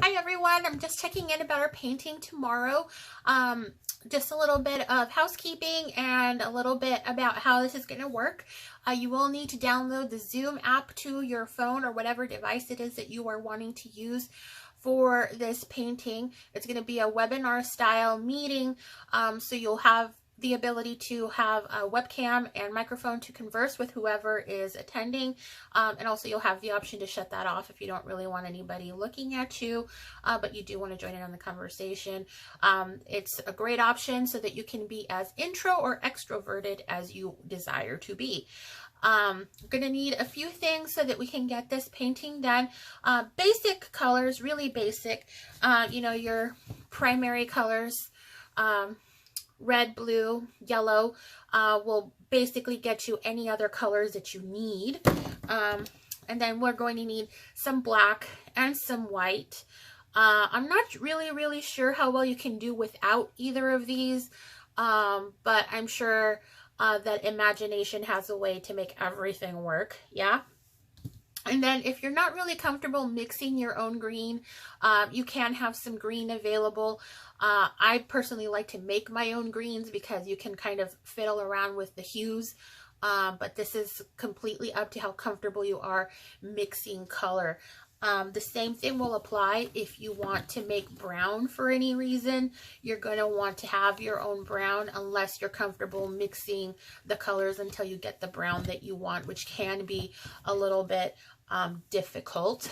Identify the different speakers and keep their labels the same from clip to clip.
Speaker 1: Hi everyone, I'm just checking in about our painting tomorrow. Just a little bit of housekeeping and a little bit about how this is going to work. You will need to download the Zoom app to your phone or whatever device it is that you are wanting to use for this painting. It's going to be a webinar style meeting, so you'll have the ability to have a webcam and microphone to converse with whoever is attending, and also you'll have the option to shut that off if you don't really want anybody looking at you, but you do want to join in on the conversation. It's a great option so that you can be as intro or extroverted as you desire to be. We're going to need a few things so that we can get this painting done. Basic colors, really basic, your primary colors. Red, blue, yellow will basically get you any other colors that you need. And then we're going to need some black and some white. I'm not really sure how well you can do without either of these, but I'm sure that imagination has a way to make everything work. Yeah. And then if you're not really comfortable mixing your own green, you can have some green available. I personally like to make my own greens because you can kind of fiddle around with the hues. But this is completely up to how comfortable you are mixing color. The same thing will apply if you want to make brown for any reason. You're going to want to have your own brown unless you're comfortable mixing the colors until you get the brown that you want, which can be a little bit difficult.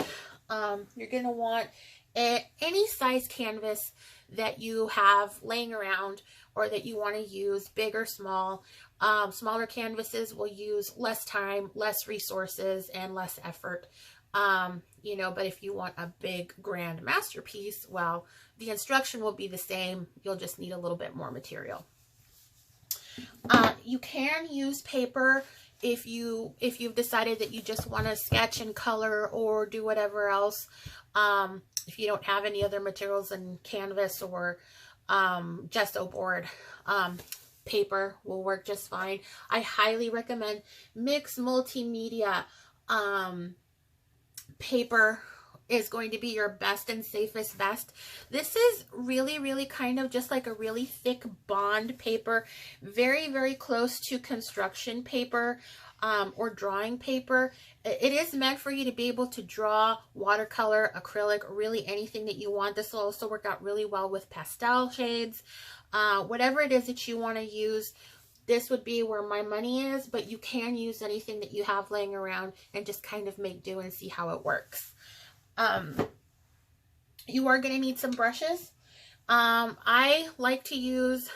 Speaker 1: You're going to want any size canvas that you have laying around or that you want to use, big or small. Smaller canvases will use less time, less resources, and less effort. But if you want a big grand masterpiece, well, the instruction will be the same. You'll just need a little bit more material. You can use paper if you've decided that you just want to sketch and color or do whatever else. If you don't have any other materials than canvas or gesso board, paper will work just fine. I highly recommend mixed multimedia. Paper is going to be your best and safest vest. This is really kind of just like a really thick bond paper, very close to construction paper or drawing paper. It is meant for you to be able to draw watercolor, acrylic, really anything that you want. This will also work out really well with pastel shades. Whatever it is that you want to use, this would be where my money is, but you can use anything that you have laying around and just kind of make do and see how it works. You are going to need some brushes. I like to use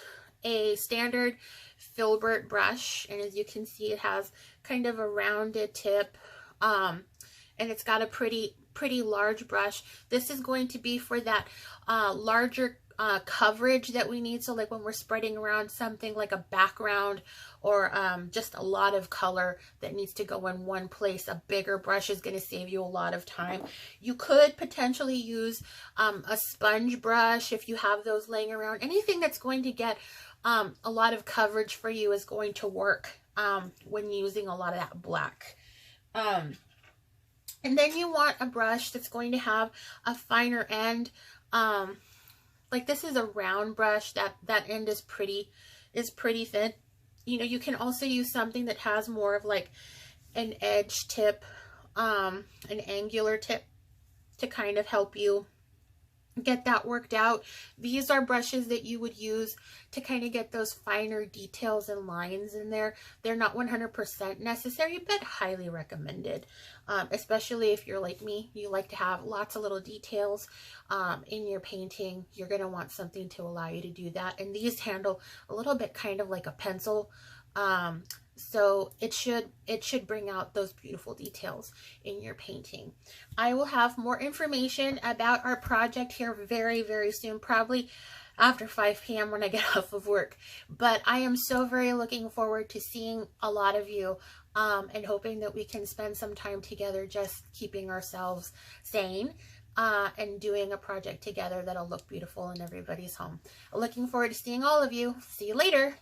Speaker 1: a standard filbert brush, and as you can see, it has kind of a rounded tip, and it's got a pretty large brush. This is going to be for that larger coverage that we need. So like when we're spreading around something like a background or just a lot of color that needs to go in one place, a bigger brush is going to save you a lot of time. You could potentially use a sponge brush if you have those laying around. Anything that's going to get a lot of coverage for you is going to work when using a lot of that black. And then you want a brush that's going to have a finer end. Like this is a round brush, that end is pretty thin. You can also use something that has more of like an edge tip, an angular tip to kind of help you get that worked out. These are brushes that you would use to kind of get those finer details and lines in there. They're not 100% necessary, but highly recommended. Especially if you're like me, you like to have lots of little details in your painting. You're going to want something to allow you to do that. And these handle a little bit kind of like a pencil. So it should bring out those beautiful details in your painting. I will have more information about our project here very soon, probably after 5 p.m. when I get off of work. But I am so very looking forward to seeing a lot of you and hoping that we can spend some time together just keeping ourselves sane and doing a project together that'll look beautiful in everybody's home. Looking forward to seeing all of you. See you later.